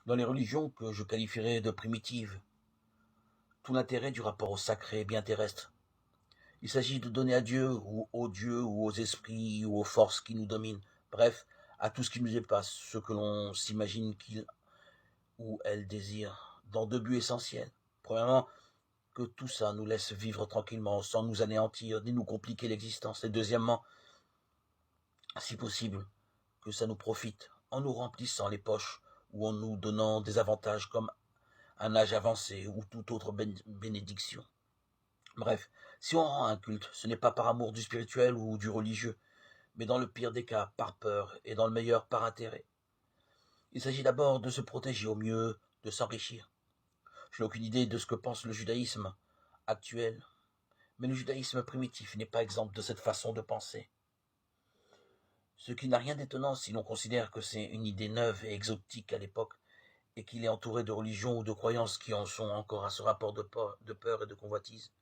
Dans les religions que je qualifierais de primitives, tout l'intérêt du rapport au sacré est bien terrestre. Il s'agit de donner à Dieu, ou aux dieux, ou aux esprits, ou aux forces qui nous dominent, bref, à tout ce qui nous dépasse, ce que l'on s'imagine qu'il ou elle désire, dans deux buts essentiels. Premièrement, que tout ça nous laisse vivre tranquillement, sans nous anéantir, ni nous compliquer l'existence. Et deuxièmement, si possible, que ça nous profite, en nous remplissant les poches, ou en nous donnant des avantages comme un âge avancé, ou toute autre bénédiction. Bref, si on rend un culte, ce n'est pas par amour du spirituel ou du religieux, mais dans le pire des cas, par peur, et dans le meilleur, par intérêt. Il s'agit d'abord de se protéger au mieux, de s'enrichir. Je n'ai aucune idée de ce que pense le judaïsme actuel, mais le judaïsme primitif n'est pas exempt de cette façon de penser. Ce qui n'a rien d'étonnant si l'on considère que c'est une idée neuve et exotique à l'époque, et qu'il est entouré de religions ou de croyances qui en sont encore à ce rapport de peur et de convoitise.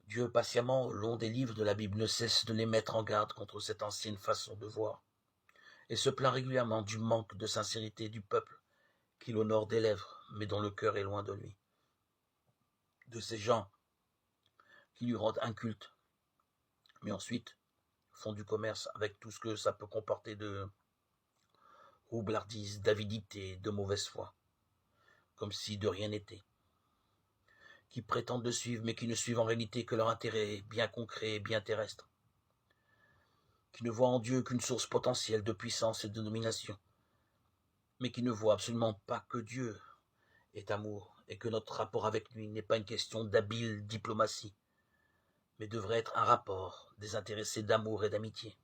Dieu, patiemment, au long des livres de la Bible, ne cesse de les mettre en garde contre cette ancienne façon de voir, et se plaint régulièrement du manque de sincérité du peuple, qu'il honore des lèvres, mais dont le cœur est loin de lui. De ces gens qui lui rendent un culte, mais ensuite font du commerce avec tout ce que ça peut comporter de roublardise, d'avidité, de mauvaise foi, comme si de rien n'était, qui prétendent le suivre, mais qui ne suivent en réalité que leur intérêt bien concret et bien terrestre, qui ne voient en Dieu qu'une source potentielle de puissance et de domination, mais qui ne voient absolument pas que Dieu est amour, et que notre rapport avec lui n'est pas une question d'habile diplomatie, mais devrait être un rapport désintéressé d'amour et d'amitié.